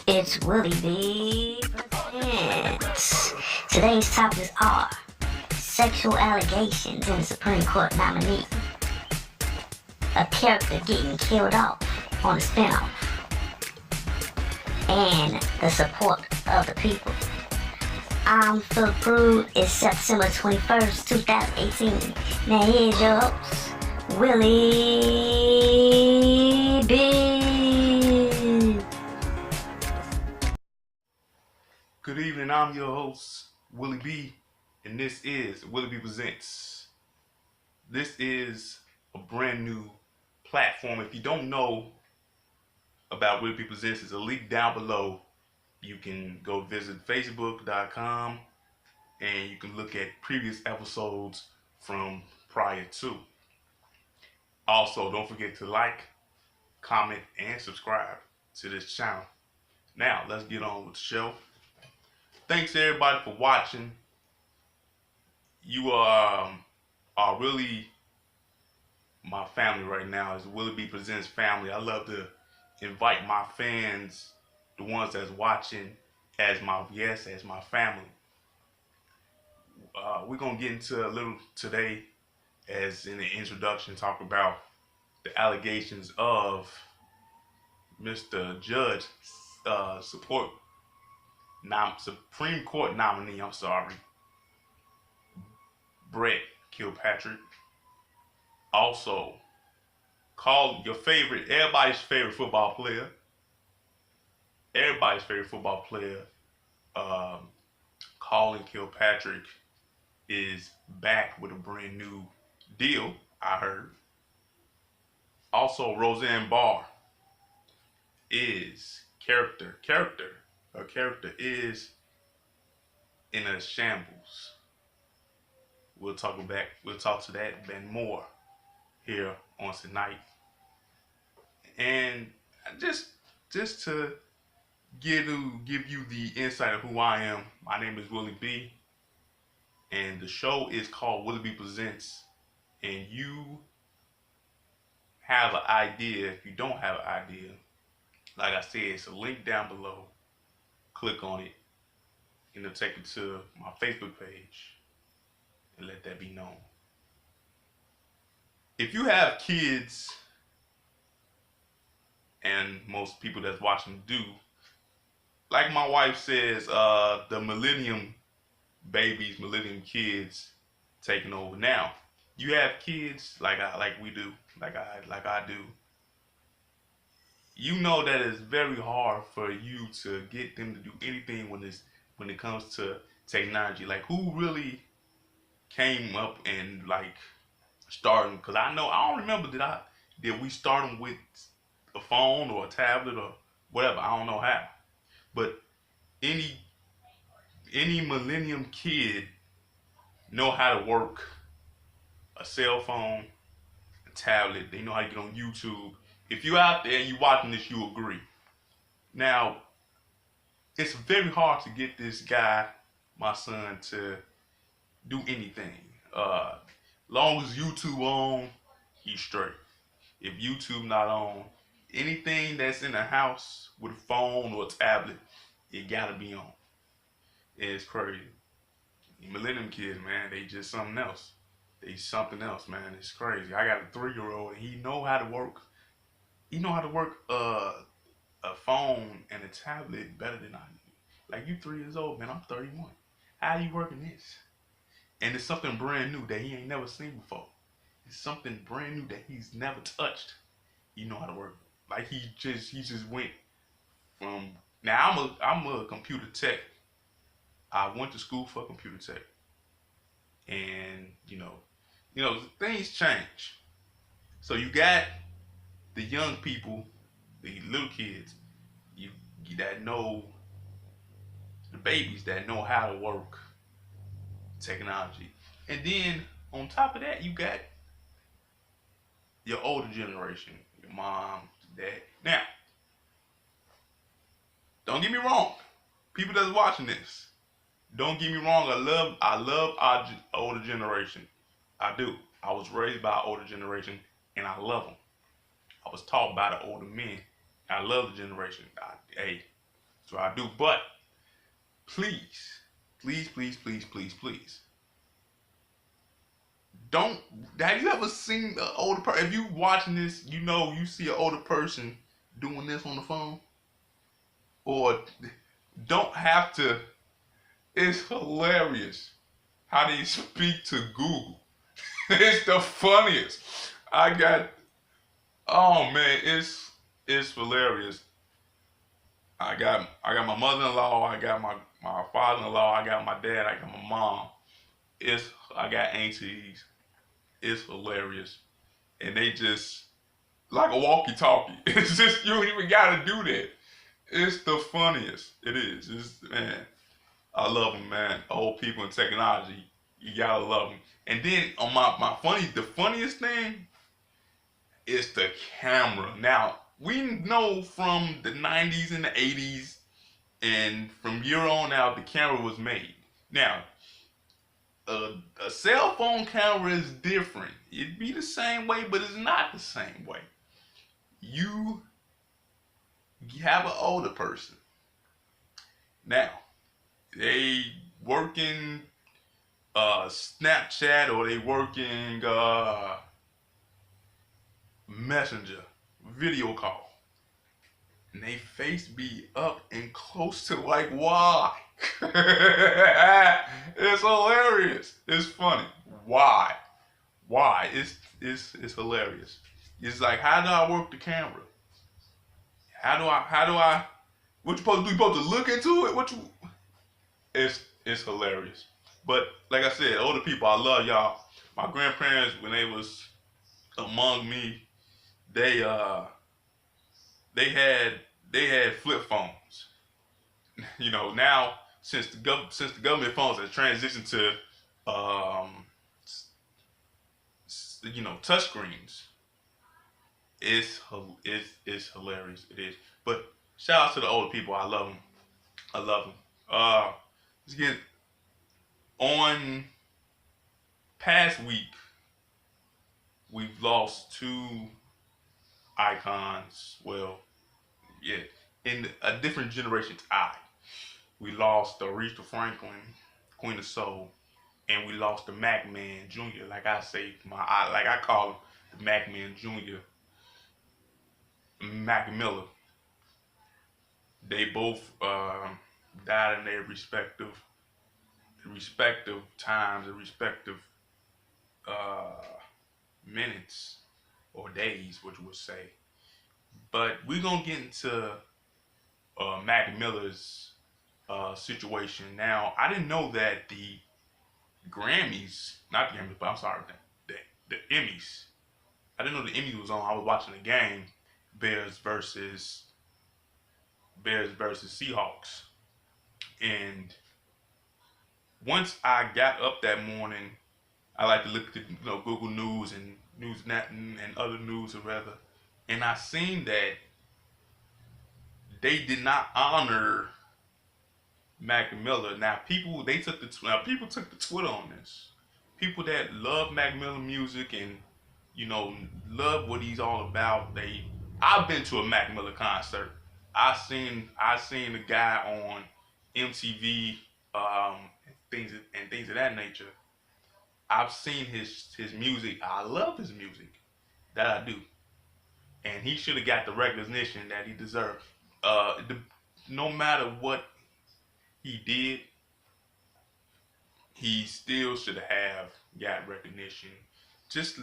It's Willie B. Presents. Today's topics are sexual allegations in the Supreme Court nominee, a character getting killed off on a spinoff, and the support of the people. I'm Philip Prude. It's September 21st, 2018. Now here's your host, Willie B. Good evening, I'm your host, Willie B, and this is Willie B Presents. This is a brand new platform. If you don't know about Willie B Presents, there's a link down below. You can go visit facebook.com and you can look at previous episodes from prior to. Also, don't forget to like, comment, and subscribe to this channel. Now, let's get on with the show. Thanks everybody for watching. You are really my family right now. It's Willie B Presents family. I love to invite my fans, the ones that's watching, as my guests, as my family. We're gonna get into a little today, as in the introduction, talk about the allegations of Mr. Judge, Supreme Court nominee. Brett Kilpatrick. Also, call your favorite, everybody's favorite football player. Colin Kilpatrick is back with a brand new deal, I heard. Also, Roseanne Barr is her character is in a shambles. We'll talk to that and more here on tonight. And just to give you the insight of who I am, my name is Willie B, and the show is called Willie B Presents. And you have an idea. If you don't have an idea, like I said, it's a link down below. Click on it, and it'll take you to my Facebook page, and let that be known. If you have kids, and most people that's watching do, like my wife says, the millennium kids taking over. Now, you have kids like we do, like I do. You know that it's very hard for you to get them to do anything when it comes to technology. Like, who really came up and like starting? Because I don't remember did we start them with a phone or a tablet or whatever. I don't know how, but any millennium kid know how to work a cell phone, a tablet. They know how to get on YouTube. If you're out there and you watching this, you agree. Now, it's very hard to get this guy, my son, to do anything. Long as YouTube on, he's straight. If YouTube not on, anything that's in the house with a phone or a tablet, it gotta be on. It's crazy. Millennium kids, man, they just something else. They something else, man. It's crazy. I got a 3-year-old, and he know how to work. He know how to work a phone and a tablet better than I do. Like, you 3 years old, man. I'm 31. How you working this? And it's something brand new that he ain't never seen before. It's something brand new that he's never touched. You know how to work. Like, he just went from. Now I'm a computer tech. I went to school for computer tech, and you know things change. So you got the young people, the little kids, you that know, the babies that know how to work technology, and then on top of that, you got your older generation, your mom, dad. Now, don't get me wrong, people that's watching this. Don't get me wrong. I love our older generation. I do. I was raised by an older generation, and I love them. I was taught by the older men. I love the generation. Hey, That's what I do. But please, please, please, please, please, please, don't. Have you ever seen an older person? If you watching this, you know you see an older person doing this on the phone, or don't have to. It's hilarious how they speak to Google. It's the funniest. I got. Oh man, it's hilarious. I got my mother-in-law, I got my father-in-law, I got my dad, I got my mom. I got aunties. It's hilarious, and they just like a walkie-talkie. It's just you don't even gotta do that. It's the funniest. It is. It's man. I love them, man. Old people and technology. You gotta love them. And then on the funniest thing is the camera. Now we know from the 90s and the 80s and from year on out the camera was made. Now a cell phone camera is different. It'd be the same way, but it's not the same way. You have an older person. Now they working Snapchat or they working Messenger video call, and they face be up and close to like why? It's hilarious. It's funny. Why? Why? It's hilarious. It's like how do I work the camera? How do I what you supposed to do? You supposed to look into it? What you it's hilarious. But like I said, older people, I love y'all. My grandparents, when they was among me, they they had they had flip phones. You know, now since the government phones have transitioned to touchscreens, it's hilarious. It is. But shout out to the older people. I love them. I love them. Let's get on past week. We've lost two icons. Well, yeah, in a different generation's eye. We lost Aretha Franklin, Queen of Soul, and we lost the Mac Man Jr. Like I call him the Mac Man Jr. Mac Miller. They both died in their respective times, their respective minutes or days, which would say. But we're gonna get into Mac Miller's situation. Now, I didn't know that the Grammys, not the Grammys, but I'm sorry, the Emmys. I didn't know the Emmys was on. I was watching the game, Bears versus Seahawks, and once I got up that morning, I like to look at Google News and Newsnet and other news or rather, and I seen that they did not honor Mac Miller. Now people took the Twitter on this. People that love Mac Miller music and love what he's all about. I've been to a Mac Miller concert. I seen the guy on MTV, things of that nature. I've seen his music. I love his music. That I do. And he should have got the recognition that he deserved. No matter what he did, he still should have got recognition. Just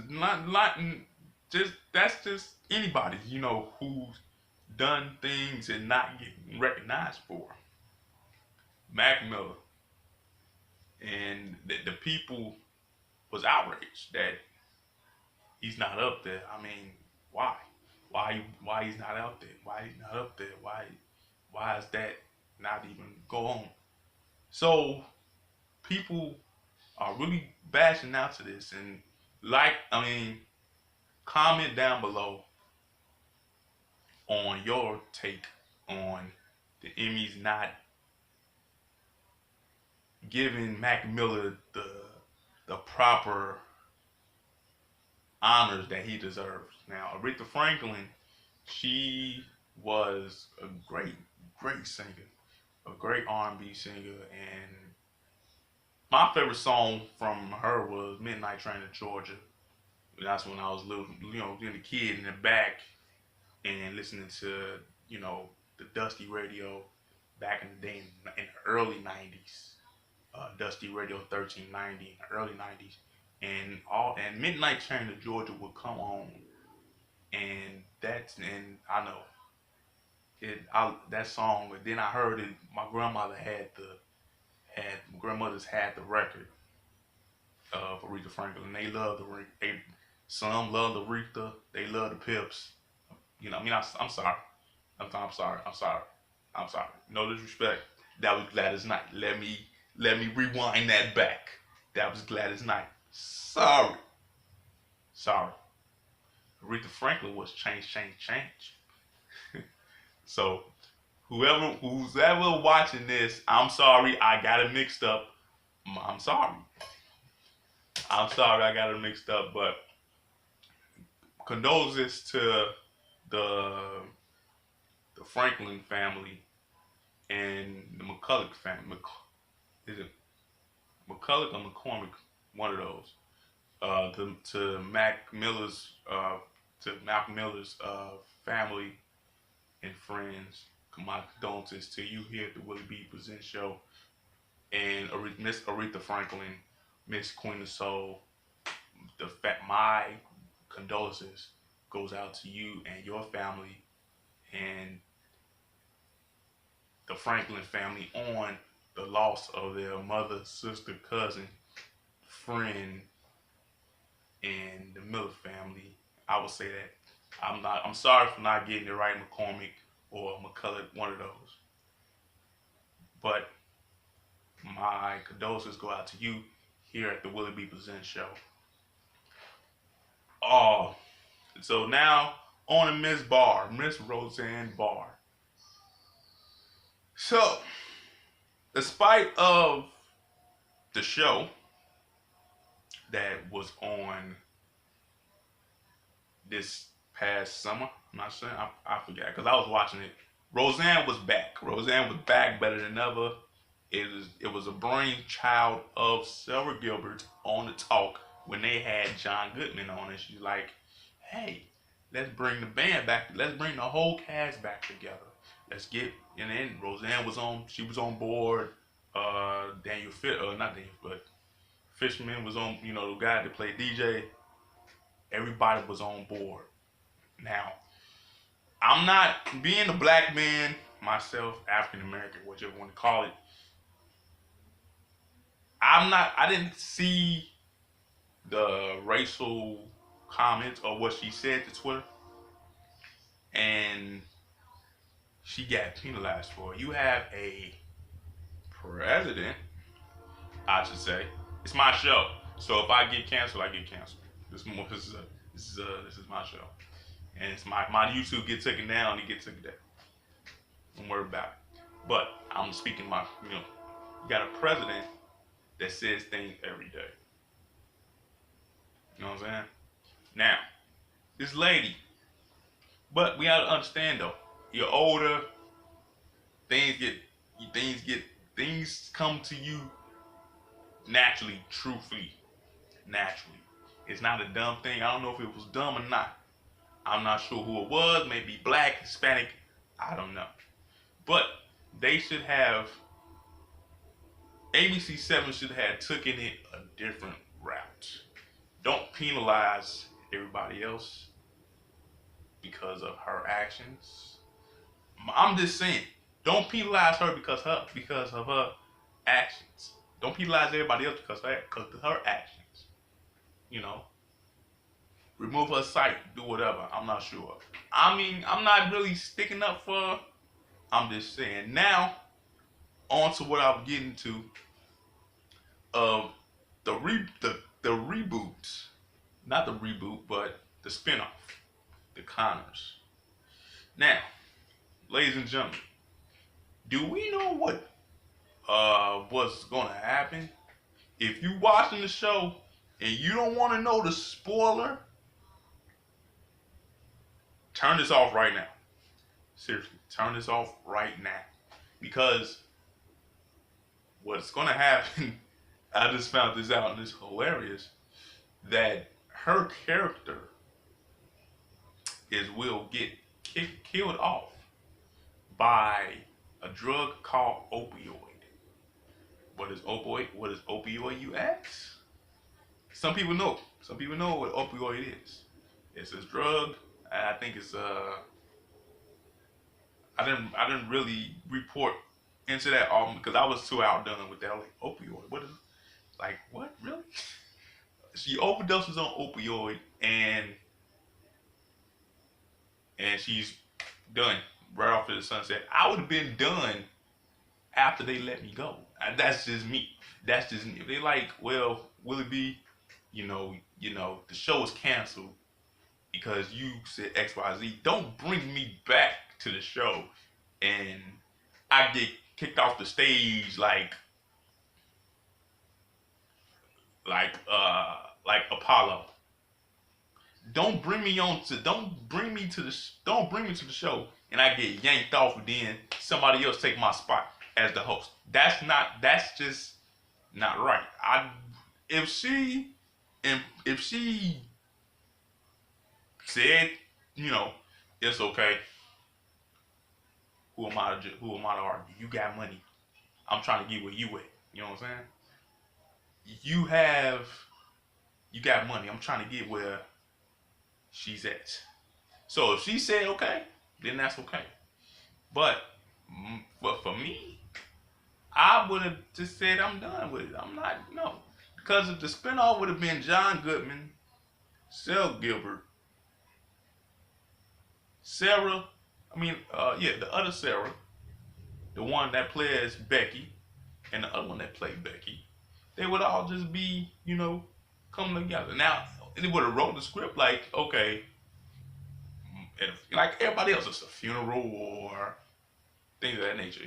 that's just anybody, who's done things and not getting recognized for. Mac Miller. And the people was outraged that he's not up there. I mean, why? Why he's not out there? Why he's not up there? Why is that not even go on? So people are really bashing out to this and comment down below on your take on the Emmys not giving Mac Miller the proper honors that he deserves. Now, Aretha Franklin, she was a great great singer, a great R&B singer, and my favorite song from her was Midnight Train to Georgia. That's when I was little, being a kid in the back and listening to, the Dusty Radio back in the day in the early 90s. Dusty Radio 1390 in the early 90s. And Midnight Train to Georgia would come on, and I know that song. But then I heard it. My grandmother grandmothers had the record of Aretha Franklin. They love some love the Aretha. They love the Pips. I'm sorry. I'm sorry. I'm sorry. I'm sorry. No disrespect. That was Gladys Knight. Let me rewind that back. That was Gladys Knight. Sorry. Aretha Franklin was change. So who's ever watching this, I'm sorry. I got it mixed up. I'm sorry. I got it mixed up. But condolences to the Franklin family and the McCulloch family. Is it McCulloch or McCormick? One of those. To Malcolm Miller's family and friends. My condolences to you here at the Willie B Presents Show, and Miss Aretha Franklin, Miss Queen of Soul. My condolences goes out to you and your family and the Franklin family on the loss of their mother, sister, cousin, friend, and the Miller family. I would say that I'm sorry for not getting it right, McCormick or McCulloch, one of those. But my condolences go out to you here at the Willie B Presents Show. Oh, so now on to Miss Roseanne Barr. So, despite of the show that was on this past summer, I'm not saying I forgot because I was watching it. Roseanne was back. Roseanne was back better than ever. It was a brainchild of Sarah Gilbert on the talk when they had John Goodman on, and she's like, "Hey, let's bring the band back. Let's bring the whole cast back together. Let's get." And then Roseanne was on. She was on board. Not Daniel, but Fishman was on. The guy that played DJ. Everybody was on board. Now, I'm not being a black man myself, African American, whatever you want to call it. I didn't see the racial comments or what she said to Twitter, and she got penalized for it. You have a president, I should say. It's my show, so if I get canceled, I get canceled. This is my show, and it's my YouTube get taken down. It get taken down. Don't worry about it. But I'm speaking you got a president that says things every day. You know what I'm saying? Now, this lady, but we gotta understand though, you're older, things come to you naturally, truthfully, naturally. It's not a dumb thing. I don't know if it was dumb or not. I'm not sure who it was, maybe black, Hispanic, I don't know. But they should have, ABC7 should have taken it a different route. Don't penalize everybody else because of her actions. I'm just saying, don't penalize her because of her actions. Don't penalize everybody else because of her actions. Remove her site, do whatever. I'm not sure. I mean, I'm not really sticking up for her. I'm just saying. Now, on to what I'm getting to. The reboot, not the reboot, but the spinoff, The Conners. Now, ladies and gentlemen, do we know what's gonna happen? If you watching the show and you don't want to know the spoiler, turn this off right now. Seriously, turn this off right now. because what's gonna happen, I just found this out and it's hilarious, that her character will get killed off by a drug called opioid. What is opioid? What is opioid, you ask? Some people know. Some people know what opioid is. It's this drug. I think it's I didn't really report into that often because I was too outdone with that. I was like, opioid. What is it? Like, what? Really? She overdoses on opioid and she's done right off to the sunset. I would have been done after they let me go. That's just me. That's just me. If they like, well, will it be, the show is canceled because you said X, Y, Z. Don't bring me back to the show and I get kicked off the stage like Apollo. Don't bring me to the show and I get yanked off and then somebody else take my spot as the host. That's just not right. If she if she said, it's okay, who am I to argue? You got money. I'm trying to get where you at. You know what I'm saying? You got money. I'm trying to get where she's at. So if she said okay, then that's okay. But for me, I would have just said I'm done with it. I'm not, no. Because if the spinoff would have been John Goodman, Sel Gilbert, Sarah, the other Sarah, the one that plays Becky, and the other one that played Becky, they would all just be, coming together. Now, they would have wrote the script like, okay, like everybody else, it's a funeral or things of that nature,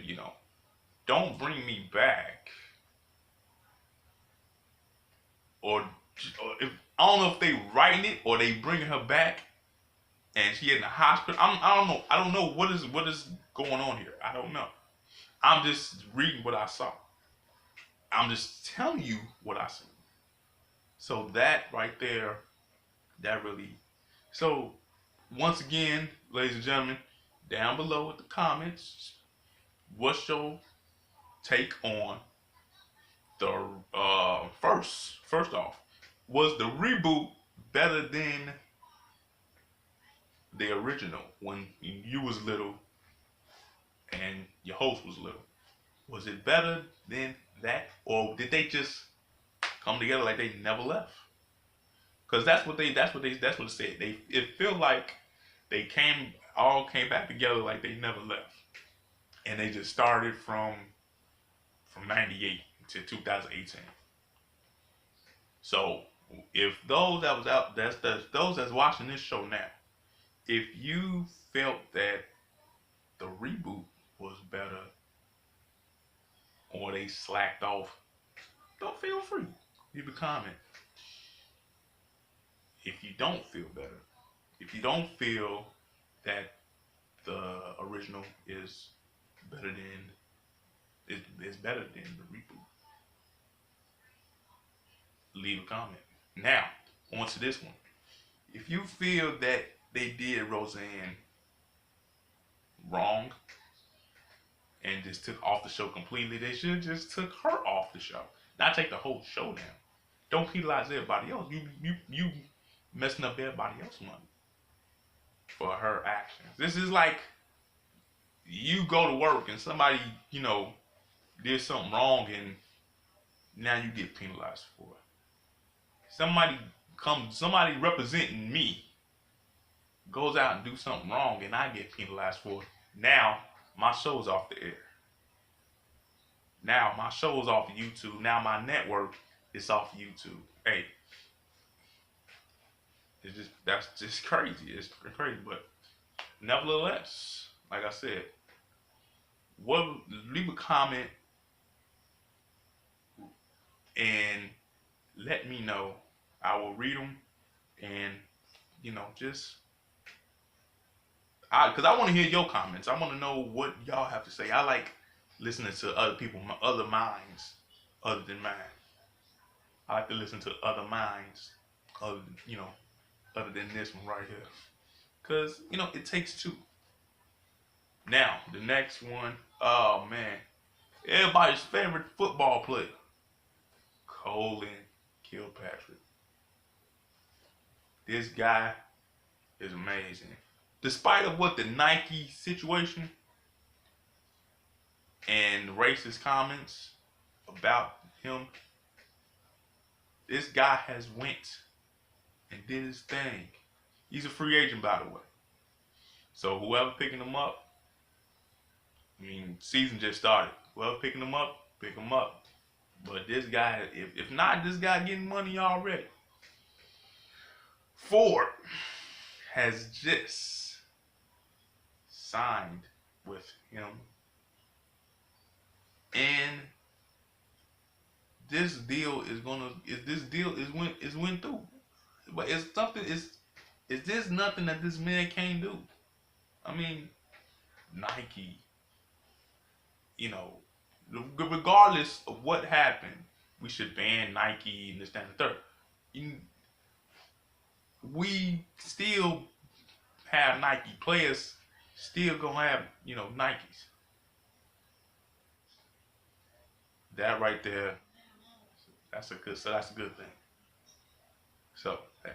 Don't bring me back. Or if I don't know if they writing it or they bringing her back and she in the hospital. I don't know. I don't know what is going on here. I don't know. I'm just reading what I saw. I'm just telling you what I see. So that right there, that really. So once again, ladies and gentlemen, down below in the comments, what's your take on the first off, was the reboot better than the original when you was little and your host was little? Was it better than that, or did they just come together like they never left? Because that's what it said. It felt like they all came back together like they never left, and they just started from '98 to 2018. So if those that was out, those that's watching this show now, if you felt that the reboot was better or they slacked off, don't feel free. Leave a comment. If you don't feel better, if you don't feel that the original is better than the reboot, leave a comment. Now, on to this one. If you feel that they did Roseanne wrong and just took off the show completely, they should have just took her off the show. Not take the whole show down. Don't penalize everybody else. You messing up everybody else's money for her actions. This is like you go to work and somebody, did something wrong and now you get penalized for it. Somebody representing me goes out and do something wrong and I get penalized for it. Now my show's off the air. Now my show's off of YouTube. Now my network is off of YouTube. Hey, that's just crazy. It's crazy, but nevertheless, like I said, leave a comment and let me know. I will read them and because I want to hear your comments. I want to know what y'all have to say. I like listening to other people, other minds, other than mine. I like to listen to other minds, other other than this one right here, cause it takes two. Now the next one, oh man, everybody's favorite football player, Colin Kilpatrick. This guy is amazing. Despite of what the Nike situation and racist comments about him, this guy has went and did his thing. He's a free agent, by the way. So whoever picking him up, I mean, season just started. Whoever picking him up, pick him up. But this guy, if not, this guy getting money already. Ford has just signed with him, and this deal went through. But it's something. Is this nothing that this man can't do? I mean, Nike. Regardless of what happened, we should ban Nike and this, that, and the third. We still have Nike players. Still gonna have Nikes. That right there, that's a good. So that's a good thing. So hey,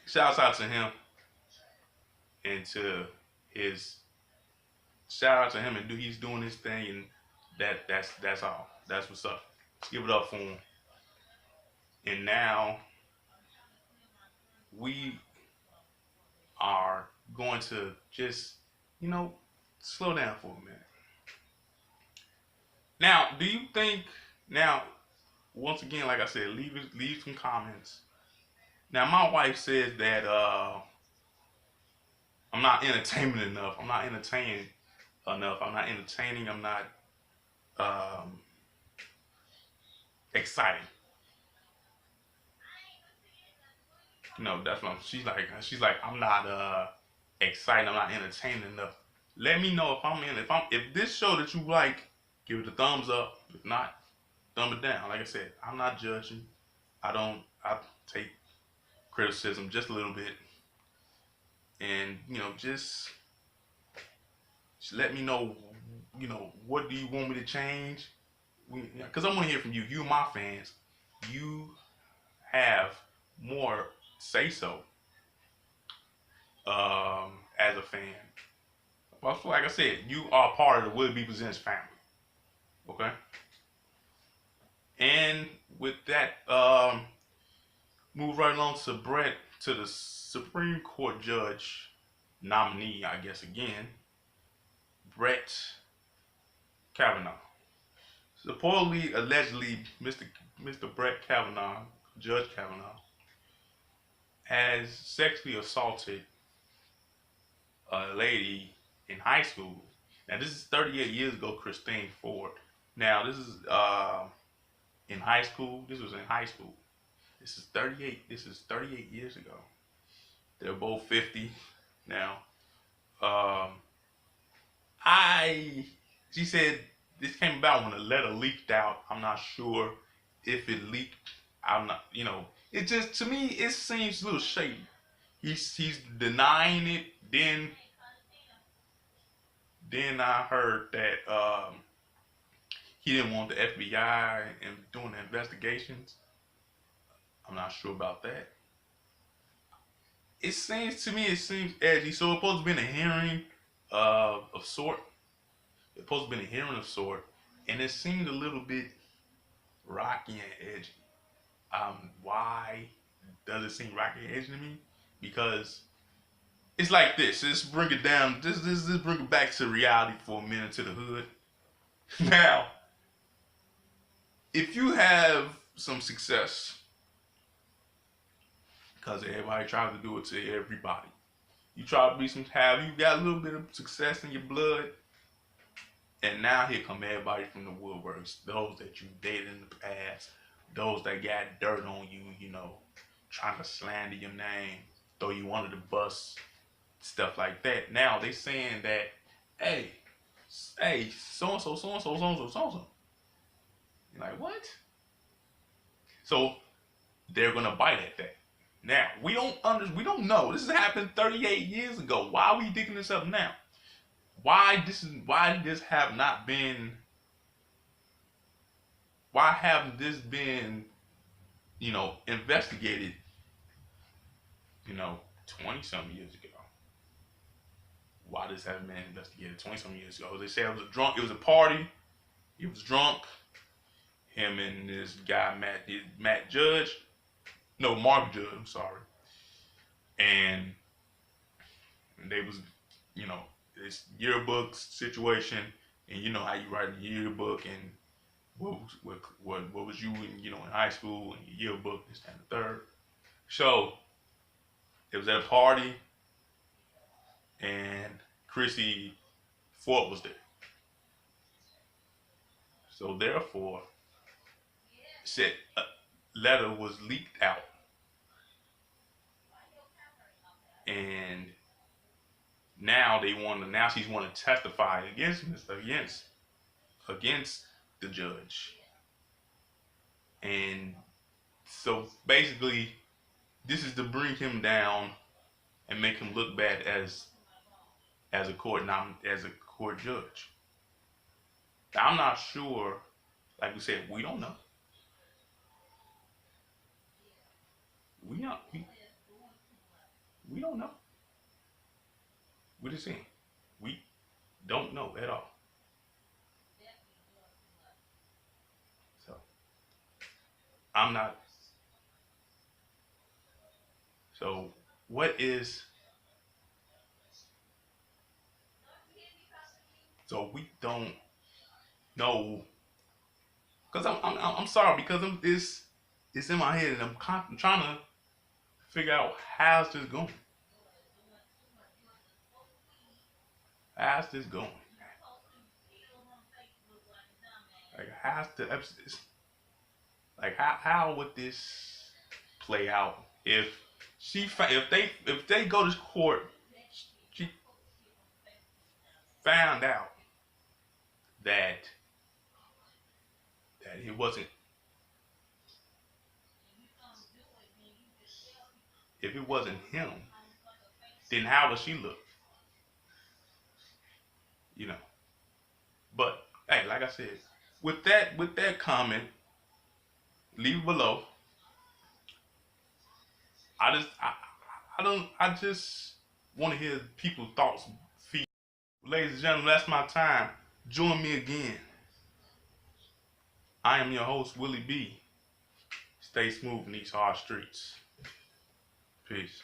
shouts out to him and to his. Shout out to him and he's doing his thing, and that's all. That's what's up. Let's give it up for him. And now we are going to just slow down for a minute. Now, do you think once again, like I said, leave some comments. Now, my wife says that I'm not entertaining enough. I'm not entertaining enough. I'm not entertaining. I'm not exciting. That's what she's like. She's like, I'm not exciting. I'm not entertaining enough. Let me know if this show that you like, give it a thumbs up. If not, thumb it down. Like I said, I'm not judging. I take criticism just a little bit, and just let me know. What do you want me to change? Because I want to hear from you. You, my fans, you have more say so as a fan. Well, like I said, you are part of the Will Be Presents family. Okay? And with that, move right along to the Supreme Court judge nominee, I guess again, Brett Kavanaugh. Supposedly, allegedly, Mr. Brett Kavanaugh, Judge Kavanaugh, has sexually assaulted a lady in high school. Now, this is 38 years ago, Christine Ford. Now, this is in high school. This was in high school. This is 38. This is 38 years ago. They're both 50 now. She said this came about when a letter leaked out. I'm not sure if it leaked. I'm not, it just, to me, it seems a little shady. He's denying it. Then I heard that he didn't want the FBI and doing the investigations. I'm not sure about that. It seems edgy. So it's supposed to be in a hearing of sort. It's supposed to be in a hearing of sort, and it seemed a little bit rocky and edgy. Why does it seem rocky and edgy to me? Because it's like this. Let's bring it down. Just bring it back to reality for a minute, to the hood. Now, if you have some success, because everybody tries to do it to everybody, you try to you got a little bit of success in your blood, and now here come everybody from the woodworks. Those that you dated in the past, those that got dirt on you, trying to slander your name, throw you under the bus, stuff like that. Now they saying that, hey, hey, so and so, so and so, so and so, so and so. You're like, what? So they're gonna bite at that. Now we don't know. This has happened 38 years ago. Why are we digging this up now? Why this have not been? Why haven't this been, investigated? 20 some years ago. Why this haven't been investigated 20 some years ago? They said it was a drunk. It was a party. He was drunk. Him and this guy Matt Judge. No, Mark Judge. I'm sorry. And they was, this yearbook situation, and you know how you write a yearbook and what was you in high school and your yearbook, this and the third. So it was at a party, and Chrissy Ford was there. So therefore, said a letter was leaked out, and now she's want to testify against the judge, and so basically, this is to bring him down and make him look bad as a court judge. I'm not sure. Like we said, we don't know. We don't know. We're just saying we don't know at all. So I'm not. So what is? So we don't know, because I'm sorry, because it's in my head, and I'm trying to figure out how's this going. How's this going? Like how would this play out if if they go to court, she found out that it wasn't, if it wasn't him, then how would she look? You know. But hey, like I said, with that comment, leave it below. I just want to hear people's thoughts. Ladies and gentlemen, that's my time. Join me again. I am your host, Willie B. Stay smooth in these hard streets. Peace.